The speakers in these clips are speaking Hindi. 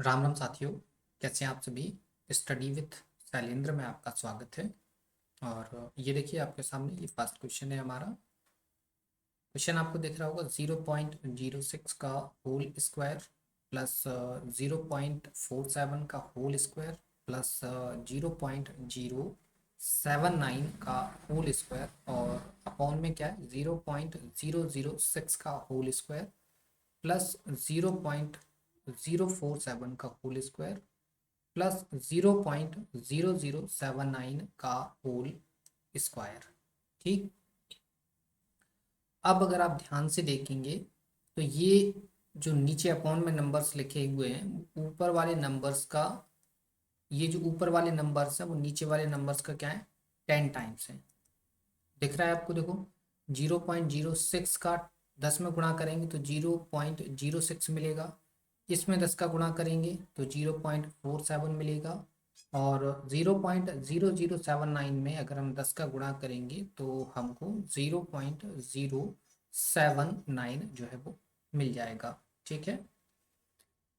राम राम साथियों। कैसे हैं आप सभी। स्टडी विथ शैलेंद्र में आपका स्वागत है। और ये देखिए आपके सामने ये फर्स्ट क्वेश्चन है हमारा। क्वेश्चन आपको दिख रहा होगा 0.06 का होल स्क्वायर प्लस 0.47 का होल स्क्वायर प्लस 0.079 का होल स्क्वायर और अपॉन में क्या है 0.006 का होल स्क्वायर प्लस 0.047 का होल स्क्वायर प्लस 0.0079 का होल स्क्वायर। ठीक। अब अगर आप ध्यान से देखेंगे तो ये जो नीचे अपॉन में नंबर्स लिखे हुए हैं ऊपर वाले नंबर्स का, ये जो ऊपर वाले नंबर्स हैं वो नीचे वाले नंबर्स का क्या है 10 टाइम्स है। दिख रहा है आपको, देखो 0.06 का 10 में गुणा करेंगे तो 0.06 मिलेगा। इसमें 10 का गुणा करेंगे तो 0.47 मिलेगा। और 0.0079 में अगर हम 10 का गुणा करेंगे तो हमको 0.079 जो है वो मिल जाएगा। ठीक है।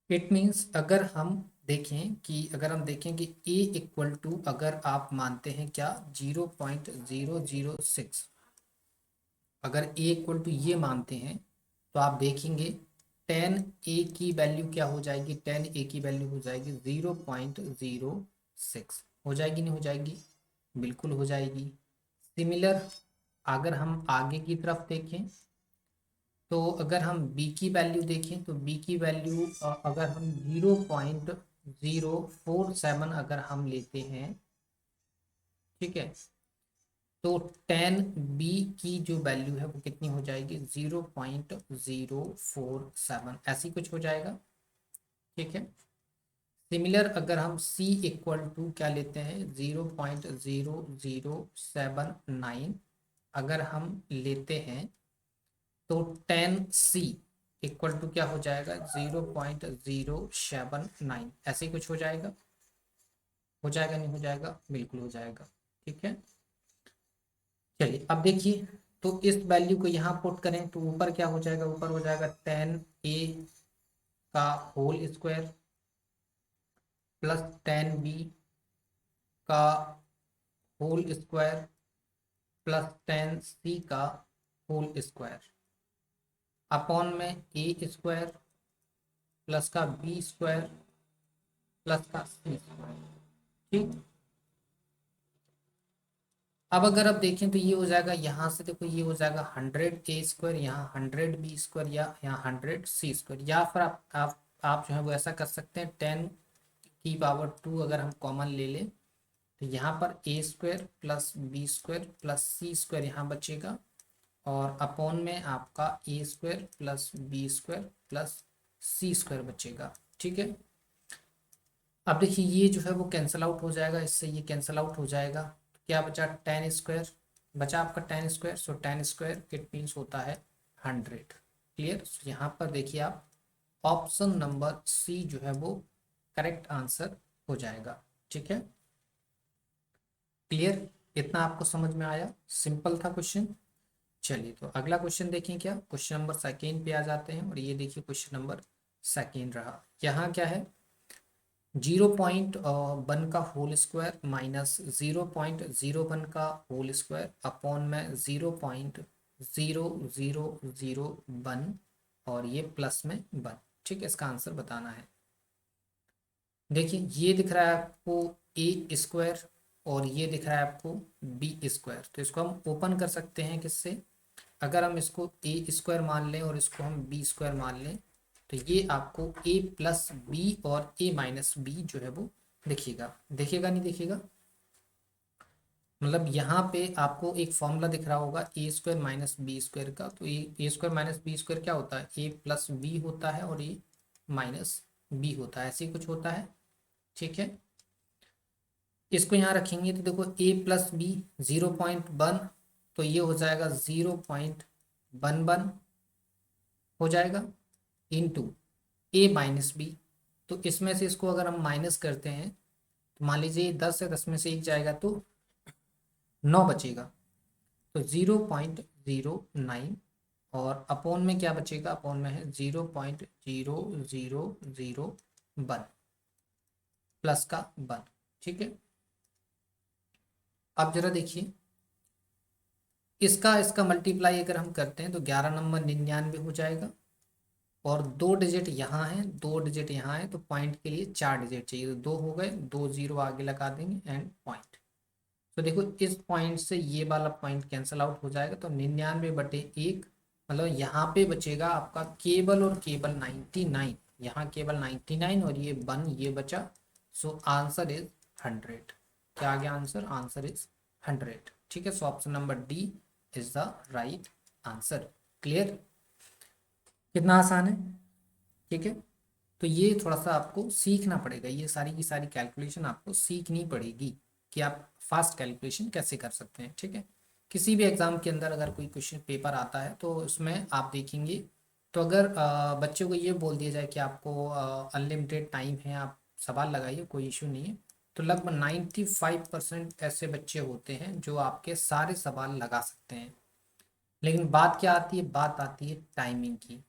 इट मीन्स अगर हम देखें कि a इक्वल टू, अगर आप मानते हैं क्या 0.006, अगर a इक्वल टू ये मानते हैं तो आप देखेंगे 10a की वैल्यू क्या हो जाएगी, 10a की वैल्यू हो जाएगी 0.06। हो जाएगी नहीं हो जाएगी, बिल्कुल हो जाएगी। सिमिलर अगर हम आगे की तरफ देखें तो अगर हम b की वैल्यू देखें तो b की वैल्यू अगर हम 0.047 अगर हम लेते हैं, ठीक है, तो 10b की जो वैल्यू है वो कितनी हो जाएगी 0.047, ऐसी कुछ हो जाएगा। ठीक है। सिमिलर अगर हम c इक्वल टू क्या लेते हैं 0.0079 अगर हम लेते हैं तो 10c इक्वल टू क्या हो जाएगा 0.079, ऐसे कुछ हो जाएगा। हो जाएगा नहीं हो जाएगा, बिल्कुल हो जाएगा। ठीक है। चलिए अब देखिए, तो इस वैल्यू को यहाँ पुट करें तो ऊपर क्या हो जाएगा, ऊपर हो जाएगा 10a का होल स्क्वायर प्लस 10b का होल स्क्वायर प्लस 10c का होल स्क्वायर अपॉन में a स्क्वायर प्लस का b स्क्वायर प्लस का c स्क्वायर। ठीक। अब अगर आप देखें तो ये हो जाएगा, यहाँ से देखो ये हो जाएगा 100a स्क्वायर, यहाँ 100b स्क्वायर या यहाँ 100c स्क्वायर, या फिर आप जो है वो ऐसा कर सकते हैं 10 की पावर 2 अगर हम कॉमन ले लें तो यहाँ पर a square plus B square plus C square यहाँ बचेगा और अपॉन में आपका a square plus B square plus C square बचेगा। ठीक है। अब देखिए ये जो है वो कैंसिल आउट हो जाएगा, इससे ये कैंसिल आउट हो जाएगा। क्या बचा 10 स्क्वायर, बचा आपका 10 square, so 10 square it means होता है 100। क्लियर। यहाँ पर देखिए आप ऑप्शन नंबर सी जो है वो करेक्ट आंसर हो जाएगा। ठीक है। क्लियर, इतना आपको समझ में आया, सिंपल था क्वेश्चन। चलिए तो अगला क्वेश्चन देखें, क्या क्वेश्चन नंबर सेकेंड पे आ जाते हैं और ये देखिए क्वेश्चन नंबर सेकेंड रहा। यहाँ क्या है 0.1 का होल स्क्वायर माइनस 0.01 का होल स्क्वायर अपॉन में 0.0001 और ये प्लस में 1। ठीक है, इसका आंसर बताना है। देखिए ये दिख रहा है आपको a स्क्वायर और ये दिख रहा है आपको b स्क्वायर, तो इसको हम ओपन कर सकते हैं किससे, अगर हम इसको a स्क्वायर मान लें और इसको हम b स्क्वायर मान लें तो ये आपको a प्लस बी और a माइनस बी जो है वो दिखेगा। दिखेगा नहीं दिखेगा, मतलब यहाँ पे आपको एक फॉर्मूला दिख रहा होगा ए स्क्वायर माइनस बी स्क्वायर का, तो ए स्क्वायर माइनस बी स्क्वायर क्या होता है ए प्लस बी होता है और ए माइनस बी होता है, ऐसे ही कुछ होता है। ठीक है। इसको यहाँ रखेंगे तो देखो a प्लस बी 0.1, तो ये हो जाएगा 0.11 हो जाएगा इंटू a माइनस बी। तो इसमें से इसको अगर हम माइनस करते हैं तो मान लीजिए 10 है, 10 में से 1 जाएगा तो 9 बचेगा, तो 0.09 और अपॉन में क्या बचेगा, अपॉन में है 0.0009 वन, प्लस का वन। ठीक है, अब जरा देखिए, इसका इसका मल्टीप्लाई अगर हम करते हैं तो 11 नंबर 99 हो जाएगा, और दो डिजिट यहाँ है, दो डिजिट यहाँ है, तो पॉइंट के लिए 4 डिजिट चाहिए, तो दो हो गए, दो जीरो आगे लगा देंगे एंड पॉइंट। तो देखो इस पॉइंट से ये वाला पॉइंट कैंसिल आउट हो जाएगा, तो 99/1, मतलब यहाँ पे बचेगा आपका केवल और केवल 99, यहाँ केवल 99 और ये वन ये बचा। So answer is 100। क्या आ गया आंसर? Answer is 100। ठीक है, so option number D is the right answer. Clear? कितना आसान है। ठीक है, तो ये थोड़ा सा आपको सीखना पड़ेगा, ये सारी की सारी कैलकुलेशन आपको सीखनी पड़ेगी कि आप फास्ट कैलकुलेशन कैसे कर सकते हैं। ठीक है, किसी भी एग्जाम के अंदर अगर कोई क्वेश्चन पेपर आता है तो उसमें आप देखेंगे, तो अगर बच्चों को ये बोल दिया जाए कि आपको अनलिमिटेड टाइम है, आप सवाल लगाइए, कोई इशू नहीं है, तो लगभग 95% ऐसे बच्चे होते हैं जो आपके सारे सवाल लगा सकते हैं। लेकिन बात क्या आती है? बात आती है टाइमिंग की।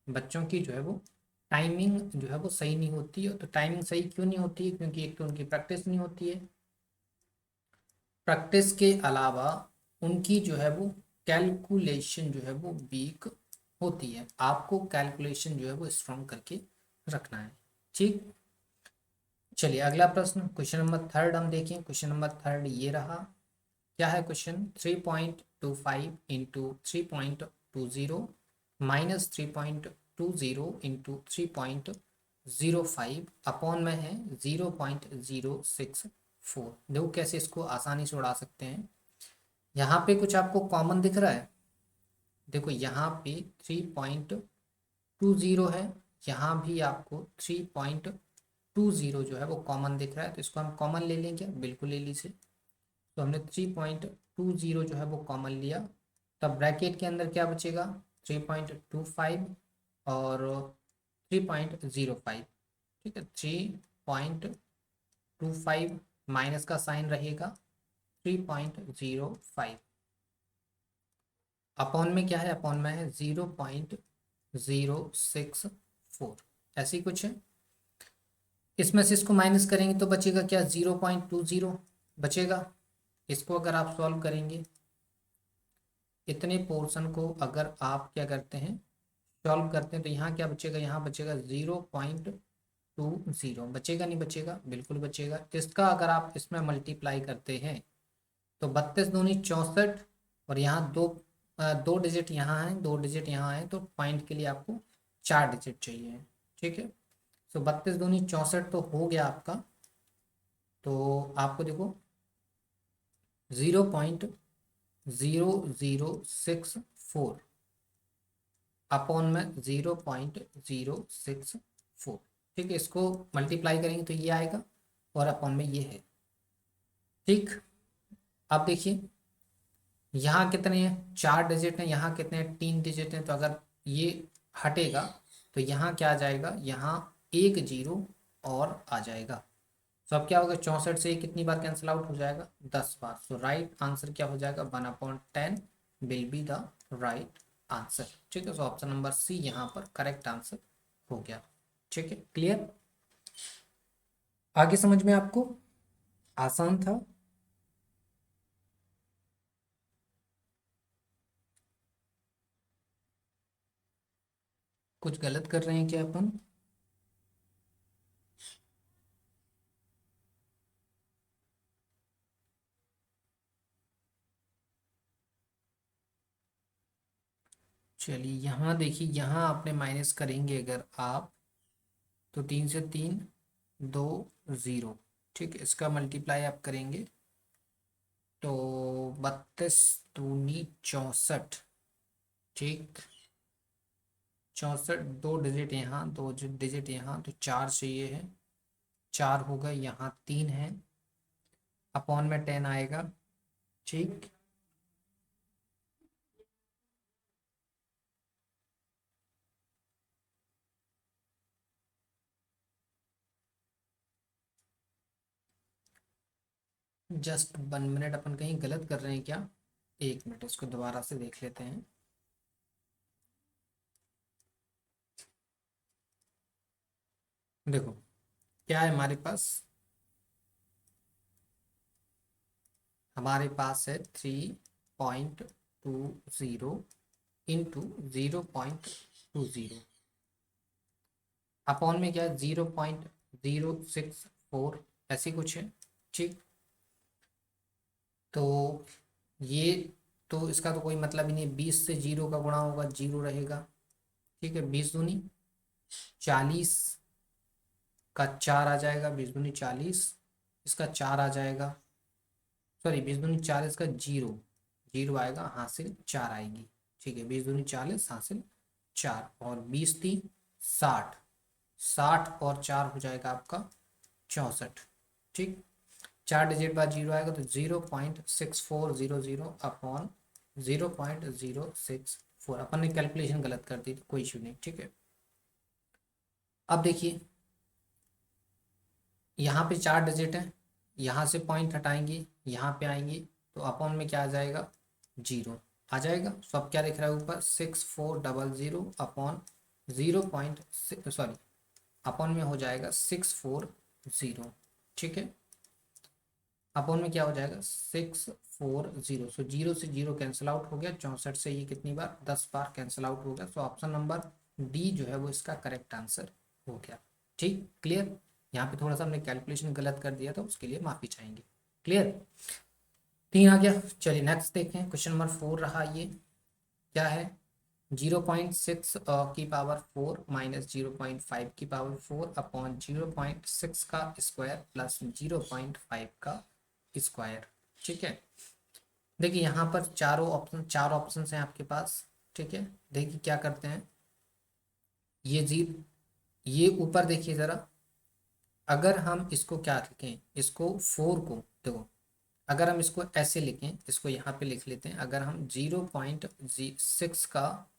बच्चों की जो है वो टाइमिंग जो है वो सही नहीं होती है। तो टाइमिंग सही क्यों नहीं होती है? क्योंकि एक तो उनकी प्रैक्टिस नहीं होती है, प्रैक्टिस के अलावा उनकी जो है वो कैलकुलेशन जो है वो वीक होती है। आपको कैलकुलेशन जो है वो स्ट्रॉन्ग करके रखना है। ठीक, चलिए अगला प्रश्न, क्वेश्चन नंबर थर्ड हम देखें। क्वेश्चन नंबर थर्ड ये रहा। क्या है question? 3.25 into 3.20 minus 3.20 into 3.05 upon में है 0.064। देखो कैसे इसको आसानी से उड़ा सकते हैं। यहाँ पे कुछ आपको कॉमन दिख रहा है, देखो यहाँ पे 3.20 है, यहाँ भी आपको 3.20 जो है वो कॉमन दिख रहा है, तो इसको हम कॉमन ले लें क्या? बिल्कुल ले लीजिए। तो हमने 3.20 जो है वो कॉमन लिया, तब ब्रैकेट के अंदर क्या बचेगा? 3.25 और 3.05। ठीक है, 3.25 माइनस का साइन रहेगा 3.05, अपॉन में क्या है? अपॉन में है 0.064, ऐसी कुछ है। इसमें से इसको माइनस करेंगे तो बचेगा क्या? 0.20 बचेगा। इसको अगर आप सॉल्व करेंगे, इतने पोर्शन को अगर आप क्या करते हैं, सॉल्व करते हैं, तो यहाँ क्या बचेगा? यहाँ बचेगा 0.20। बचेगा नहीं बचेगा? बिल्कुल बचेगा। इसका अगर आप इसमें मल्टीप्लाई करते हैं तो 32 दूनी 64, और यहाँ दो दो डिजिट यहाँ है, दो डिजिट यहाँ है, तो पॉइंट के लिए आपको 4 डिजिट चाहिए। ठीक है, तो 32 दूनी 64 तो हो गया आपका। तो आपको देखो 0.0064 अपॉन में 0.064। ठीक है, इसको मल्टीप्लाई करेंगे तो ये आएगा, और अपॉन में ये है। ठीक, अब देखिए यहाँ कितने हैं? 4 डिजिट हैं, यहाँ कितने हैं? 3 डिजिट हैं, तो अगर ये हटेगा तो यहाँ क्या आ जाएगा? यहाँ एक जीरो और आ जाएगा। तो अब क्या होगा? 64 से ये कितनी बार कैंसिल आउट हो जाएगा? 10 बार। सो राइट आंसर क्या हो जाएगा? 1/10 will be the right answer. ठीक है, सो ऑप्शन नंबर सी यहाँ पर करेक्ट आंसर हो गया। ठीक है, क्लियर? आगे समझ में आपको आसान था? कुछ गलत कर रहे हैं क्या अपन? चलिए यहाँ देखिए, यहाँ आपने माइनस करेंगे अगर आप, तो 3 से 3 2 0। ठीक है, इसका मल्टीप्लाई आप करेंगे तो 32 दूनी 64। ठीक, 64, दो डिजिट यहाँ, दो डिजिट यहाँ, तो 4 चाहिए है, 4 हो गए, यहाँ 3 है, अपॉन में 10 आएगा। ठीक, जस्ट 1 मिनट, अपन कहीं गलत कर रहे हैं क्या? 1 मिनट, इसको दोबारा से देख लेते हैं। देखो क्या है हमारे पास है 3.20 इंटू 0.20 अपॉन में क्या है 0.064 ऐसी कुछ है। ठीक, तो ये तो इसका तो कोई मतलब ही नहीं, 20 से जीरो का गुणा होगा जीरो रहेगा। ठीक है, 20 दूनी 40 का 4 आ जाएगा, 20 दूनी 40, इसका 4 आ जाएगा, सॉरी 20 दूनी 40 का जीरो, जीरो आएगा, हासिल 4 आएगी। ठीक है, 20 दूनी 40 हासिल 4, और 20 3 60, 60 और 4 हो जाएगा आपका 64। ठीक, 4 डिजिट बाद जीरो आएगा, तो 0.6400 अपॉन 0.064, अपन ने कैलकुलेशन गलत कर दी, तो कोई इशू नहीं। ठीक है, अब देखिए यहाँ पे 4 डिजिट है, यहाँ से पॉइंट हटाएंगे, यहाँ पे आएंगे, तो अपॉन में क्या आ जाएगा, जीरो आ जाएगा। तो अब क्या दिख रहा है ऊपर, 6400 अपॉन 0. सॉरी, अपॉन में हो जाएगा 640। ठीक है, अपॉन में क्या हो जाएगा 640, सो जीरो से जीरो कैंसिल आउट हो गया, 64 से ये कितनी बार, 10 बार कैंसिल आउट हो गया। सो ऑप्शन नंबर डी जो है वो इसका करेक्ट आंसर हो गया। ठीक, क्लियर। यहाँ पे थोड़ा सा हमने कैलकुलेशन गलत कर दिया था, उसके लिए माफी चाहेंगे। क्लियर, 3 आ गया। चलिए नेक्स्ट देखें, क्वेश्चन नंबर 4 रहा ये। क्या है, 0.6 की पावर 4 माइनस 0.5 की पावर 4 अपॉन 0.6 का स्क्वायर प्लस 0.5 का स्क्वायर। ठीक है, देखिए यहाँ पर चार ऑप्शन हैं आपके पास। ठीक है, देखिए क्या करते हैं, ये ऊपर देखिए ज़रा, अगर हम इसको क्या लिखें, इसको 4 को देखो, अगर हम इसको ऐसे लिखें, इसको यहाँ पे लिख लेते हैं, अगर हम 0.6 का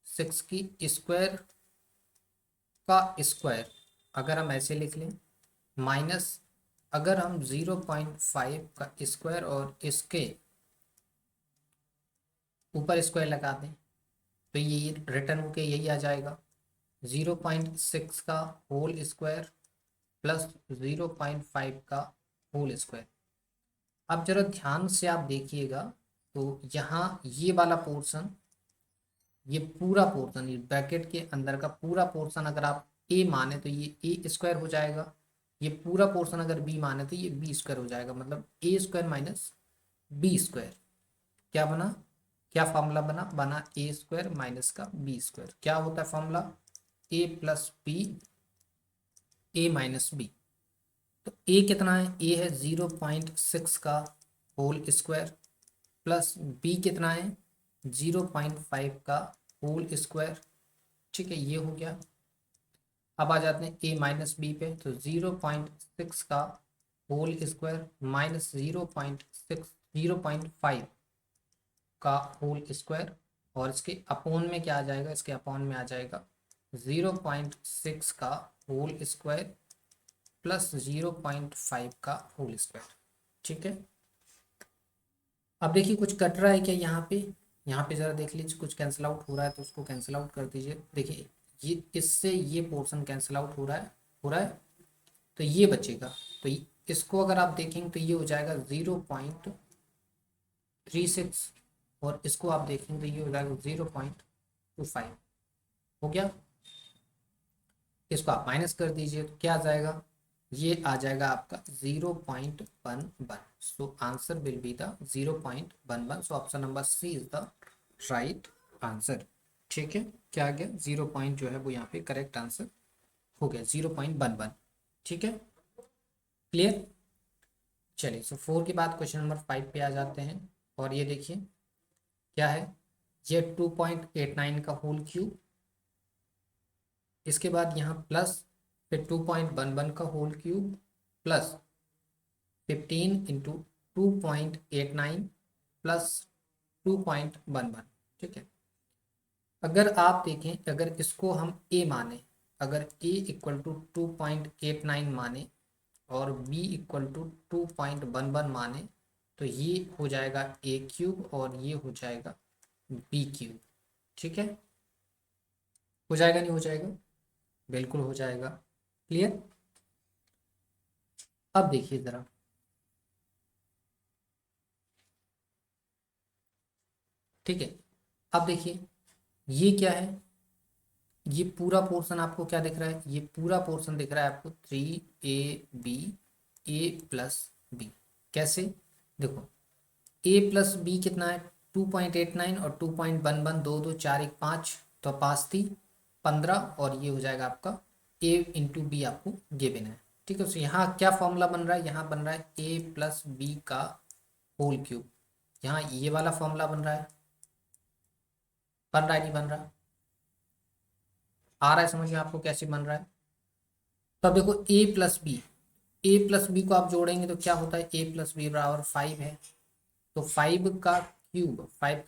6 की स्क्वायर का स्क्वायर अगर हम ऐसे लिख लें, माइनस अगर हम 0.5 का स्क्वायर और इसके ऊपर स्क्वायर लगा दें, तो ये रिटर्न होके यही आ जाएगा, 0.6 का होल स्क्वायर प्लस 0.5 का होल स्क्वायर। अब जरा ध्यान से आप देखिएगा, तो यहाँ ये वाला पोर्शन, ये पूरा पोर्शन, ये ब्रैकेट के अंदर का पूरा पोर्शन अगर आप ए माने तो ये ए स्क्वायर हो जाएगा, ये पूरा पोर्शन अगर बी माने तो ये बी स्क्वायर हो जाएगा, मतलब ए स्क्वायर माइनस बी स्क्वायर। क्या बना, क्या फॉर्मूला बना, ए स्क्वायर माइनस का बी स्क्वायर। क्या होता है फॉर्मूला, ए प्लस बी, ए माइनस बी। तो ए कितना है, ए है 0.6 का होल स्क्वायर प्लस बी कितना है 0.5 का होल स्क्वायर। ठीक है, ये हो गया। अब आ जाते हैं ए माइनस बी पे, तो 0.6 का होल स्क्वायर माइनस 0.5 का होल स्क्वायर, और इसके अपोन में क्या आ जाएगा, इसके अपोन में आ जाएगा 0.6 का होल स्क्वायर प्लस 0.5 का होल स्क्वायर। ठीक है, अब देखिए कुछ कट रहा है क्या यहाँ पे जरा देख लीजिए, कुछ कैंसिल आउट हो रहा है तो उसको कैंसिल आउट कर दीजिए। देखिए ये इससे ये पोर्शन कैंसिल आउट हो रहा है, तो ये बचेगा। तो इसको अगर आप देखेंगे तो ये हो जाएगा 0.36, और इसको आप देखेंगे तो ये हो जाएगा 0.25। हो गया, इसको आप माइनस कर दीजिए तो क्या आ जाएगा, ये आ जाएगा आपका 0.11। So answer will be the 0.11। So option number C is the right answer. ठीक है, क्या आ गया, 0 पॉइंट जो है वो यहाँ पे करेक्ट आंसर हो गया, 0.11। ठीक है, क्लियर। चलिए, सो 4 के बाद क्वेश्चन नंबर 5 पे आ जाते हैं, और ये देखिए क्या है, ये 2.89 का होल क्यूब, इसके बाद यहाँ प्लस, फिर 2.11 का whole cube plus 15 into 2.89 plus 2.11। ठीक है, अगर आप देखें, अगर इसको हम ए माने, अगर ए इक्वल टू 2.89 माने और बी इक्वल टू 2.11 माने, तो ये हो जाएगा ए क्यूब और ये हो जाएगा बी क्यूब। ठीक है, हो जाएगा नहीं हो जाएगा, बिल्कुल हो जाएगा। क्लियर। अब देखिए जरा, ठीक है, अब देखिए ये क्या है, ये पूरा पोर्शन आपको क्या दिख रहा है, ये पूरा पोर्शन दिख रहा है आपको 3ab a+b। कैसे, देखो a+b कितना है 2.89 और 2.11, दो दो चार एक पाँच, तो पाँच थी 15, और ये हो जाएगा आपका a×b आपको गिवन है। ठीक है, तो यहाँ क्या फॉर्मूला बन रहा है, यहाँ बन रहा है a+b का होल क्यूब। यहाँ ये वाला फॉर्मूला बन रहा है, बन रहा है नहीं बन रहा, आ रहा है समझ में आपको कैसे बन रहा है। तो अब देखो a+b को आप जोड़ेंगे तो क्या होता है, a+b = 5 है, तो 5 का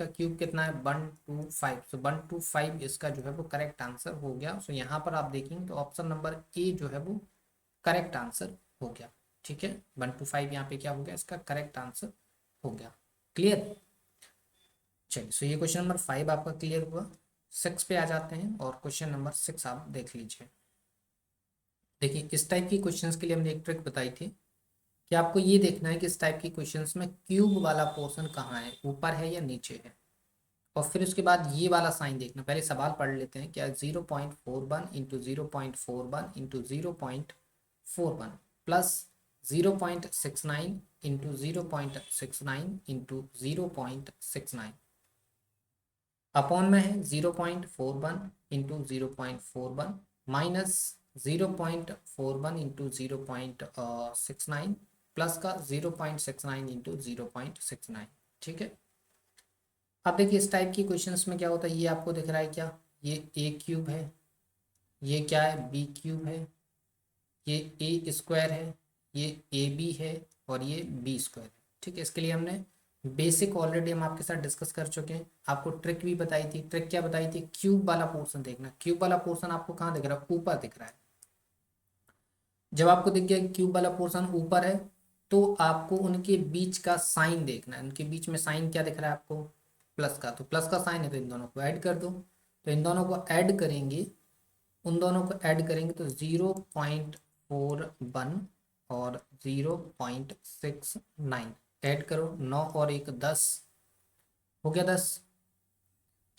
क्यूब कितना है 125, तो 125 इसका जो है वो करेक्ट आंसर हो गया। सो यहाँ पर आप देखेंगे तो ऑप्शन नंबर ए जो है वो करेक्ट आंसर हो गया। ठीक है, 125 यहाँ पे क्या हो गया, इसका करेक्ट आंसर हो गया। क्लियर, चलिए, सो ये क्वेश्चन नंबर 5 आपका क्लियर हुआ। 6 पे आ जाते हैं, और क्वेश्चन नंबर 6 आप देख लीजिए। देखिए इस टाइप की क्वेश्चंस के लिए हमने एक ट्रिक बताई थी कि आपको ये देखना है कि इस टाइप की क्वेश्चंस में क्यूब वाला पोर्शन कहाँ है, ऊपर है या नीचे है, और फिर उसके बाद ये वाला साइन देखना। पहले सवाल पढ़ लेते हैं, क्या 0.41 into 0.41 into 0.41 plus 0.69 into 0.69 into 0.69 upon में है 0.41 इंटू 0.41 माइनस 0.41 इंटू 0.69 प्लस का 0.69 इंटू 0.69। ठीक है, अब देखिए इस टाइप की क्वेश्चंस में क्या होता है, ये आपको दिख रहा है क्या, ये a³ है, ये क्या है b³ है, ये a² है, ये ab है, और ये b² है। ठीक है, इसके लिए हमने बेसिक ऑलरेडी हम आपके साथ डिस्कस कर चुके हैं। आपको ट्रिक भी बताई थी, ट्रिक क्या बताई थी, क्यूब वाला पोर्शन देखना। क्यूब वाला पोर्शन आपको कहाँ दिख रहा है, ऊपर दिख रहा है। जब आपको दिख गया क्यूब वाला पोर्शन ऊपर है, तो आपको उनके बीच का साइन देखना है। उनके बीच में साइन क्या दिख रहा है आपको, प्लस का, तो प्लस का साइन है तो इन दोनों को ऐड कर दो। तो इन दोनों को ऐड करेंगे, उन दोनों को ऐड करेंगे तो 0.41 और 0.69 ऐड करो, 9 और 1 10 हो गया, 10,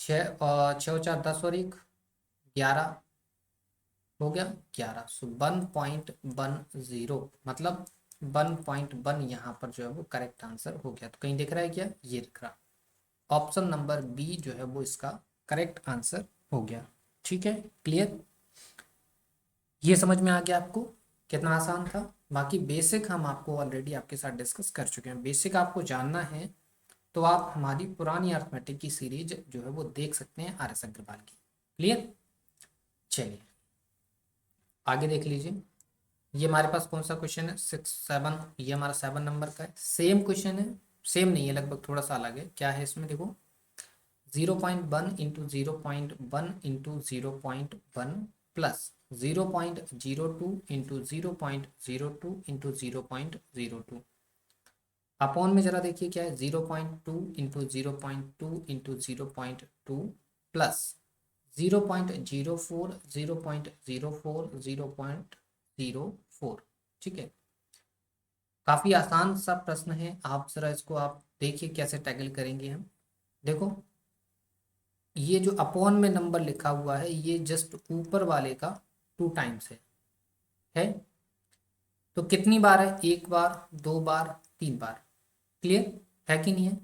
6 और 6 और 4 10 और 1 11 हो गया, 11। सो 1.10 मतलब 1.1 यहाँ पर जो है वो करेक्ट आंसर हो गया। तो कहीं दिख रहा है क्या, ये दिख रहा, ऑप्शन नंबर बी जो है वो इसका करेक्ट आंसर हो गया। ठीक है, क्लियर, ये समझ में आ गया आपको कितना आसान था। बाकी बेसिक हम आपको ऑलरेडी आपके साथ डिस्कस कर चुके हैं। बेसिक आपको जानना है तो आप हमारी पुरानी अर्थमेटिक की सीरीज जो है वो देख सकते हैं, RS अग्रवाल की। क्लियर, चलिए आगे देख लीजिए। ये हमारे पास कौन सा क्वेश्चन है, 6 7, ये हमारा 7 नंबर का है। सेम क्वेश्चन है, सेम नहीं है, लगभग थोड़ा सा अलग है। क्या है इसमें, देखो 0.1 into 0.1 into 0.1 plus 0.02 into 0.02 into 0.02 upon में जरा देखिए क्या है, 0.2 इंटू 0.2 इंटू 0.2 प्लस 0.04 0.04 0.04। ठीक है, काफी आसान सा प्रश्न है, आप जरा इसको आप देखिए कैसे टैकल करेंगे हम। देखो ये जो अपॉन में नंबर लिखा हुआ है, ये जस्ट ऊपर वाले का 2 टाइम्स है। तो कितनी बार है, एक बार, दो बार, तीन बार। क्लियर है कि नहीं है,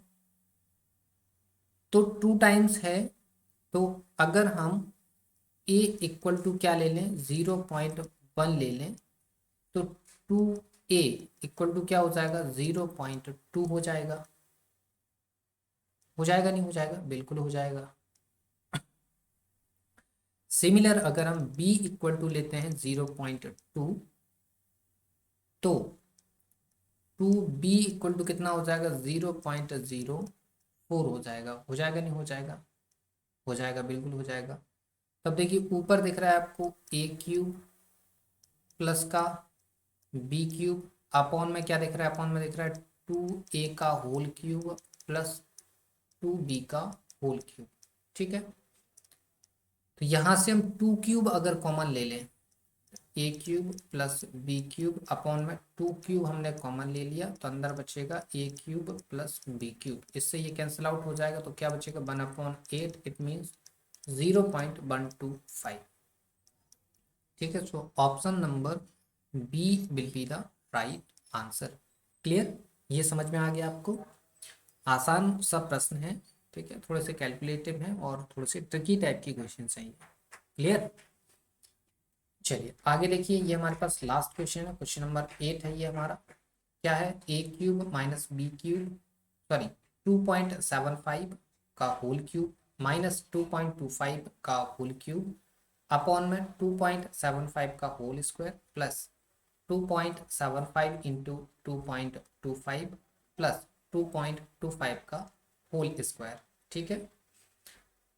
तो 2 टाइम्स है। तो अगर हम a = क्या ले लें, 0.1 ले लें, तो 2a = क्या हो जाएगा, 0.2 हो जाएगा। हो जाएगा नहीं हो जाएगा, बिल्कुल हो जाएगा। सिमिलर अगर हम b = लेते हैं 0.2, तो 2b = कितना हो जाएगा, 0.04 हो जाएगा। हो जाएगा नहीं हो जाएगा, हो जाएगा, बिल्कुल हो जाएगा। तब देखिए ऊपर दिख रहा है आपको a³ प्लस का b³ अपॉन में क्या दिख रहा है, अपॉन में दिख रहा है 2a का होल क्यूब प्लस 2b का होल क्यूब। ठीक है, तो यहां से हम 2³ अगर कॉमन ले लें, a cube plus b cube upon में 2 क्यूब हमने कॉमन ले लिया तो अंदर बचेगा ए क्यूब प्लस बी क्यूब। इससे ये कैंसिल आउट हो जाएगा तो क्या बचेगा 1/8, इट मीन्स 0.125। ठीक है, so option number B will be the right answer. Clear, ये समझ में आ गया आपको? आसान सा प्रश्न है, ठीक है, थोड़े से कैलकुलेटिव हैं और थोड़े से ट्रिकी टाइप की क्वेश्चन चाहिए। क्लियर, चलिए आगे देखिए, ये हमारे पास लास्ट क्वेश्चन है, क्वेश्चन नंबर 8 है ये हमारा। क्या है, a cube minus b cube, sorry 2.75 का होल क्यूब माइनस 2.25 का होल क्यूब अपॉन में 2.75 का whole square plus 2.75 into 2.25 plus 2.25 का होल स्क्वायर। ठीक है,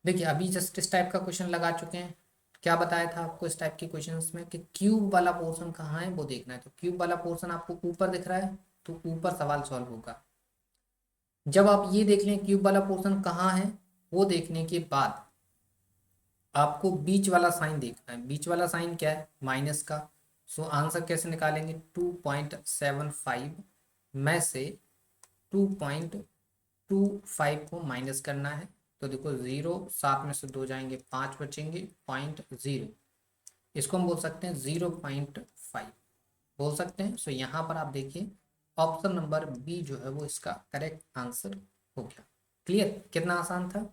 देखिए अभी जस्ट इस टाइप का क्वेश्चन लगा चुके हैं। क्या बताया था आपको इस टाइप के क्वेश्चंस में कि क्यूब वाला पोर्शन कहाँ है वो देखना है। तो क्यूब वाला पोर्शन आपको ऊपर दिख रहा है तो ऊपर सवाल सॉल्व होगा। जब आप ये देख लें क्यूब वाला पोर्शन कहाँ है, वो देखने के बाद आपको बीच वाला साइन देखना है। बीच वाला साइन क्या है, माइनस का। सो आंसर कैसे निकालेंगे, 2.75 में से 2.25 को माइनस करना है। तो देखो 0, 7 में से 2 जाएंगे 5 बचेंगे, 0.0, इसको हम बोल सकते हैं 0.5 बोल सकते हैं। सो यहाँ पर आप देखिए ऑप्शन नंबर बी जो है वो इसका करेक्ट आंसर हो गया। क्लियर, कितना आसान था।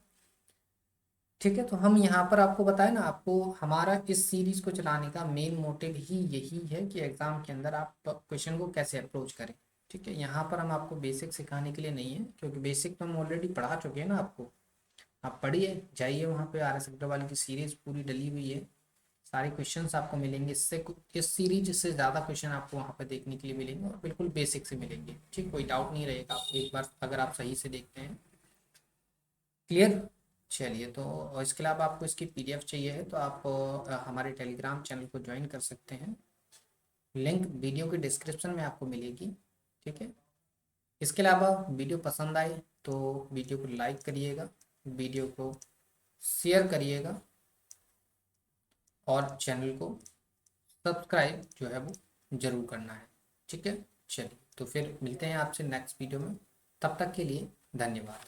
ठीक है, तो हम यहाँ पर आपको बताएं ना, आपको हमारा इस सीरीज को चलाने का मेन मोटिव ही यही है कि एग्जाम के अंदर आप क्वेश्चन को कैसे अप्रोच करें। ठीक है, यहाँ पर हम आपको बेसिक सिखाने के लिए नहीं है, क्योंकि बेसिक तो हम ऑलरेडी पढ़ा चुके हैं ना आपको। आप पढ़िए, जाइए वहाँ पे RS अग्रवाल की सीरीज पूरी डली हुई है, सारे क्वेश्चंस आपको मिलेंगे। इससे इस सीरीज से ज़्यादा क्वेश्चन आपको वहाँ पर देखने के लिए मिलेंगे और बिल्कुल बेसिक से मिलेंगे। ठीक, कोई डाउट नहीं रहेगा आपको एक बार अगर आप सही से देखते हैं। क्लियर, चलिए तो इसके अलावा आपको इसकी PDF चाहिए है तो आप हमारे टेलीग्राम चैनल को ज्वाइन कर सकते हैं, लिंक वीडियो के डिस्क्रिप्शन में आपको मिलेगी। ठीक है, इसके अलावा वीडियो पसंद आए तो वीडियो को लाइक करिएगा, वीडियो को शेयर करिएगा और चैनल को सब्सक्राइब जो है वो जरूर करना है। ठीक है, चलिए तो फिर मिलते हैं आपसे नेक्स्ट वीडियो में, तब तक के लिए धन्यवाद।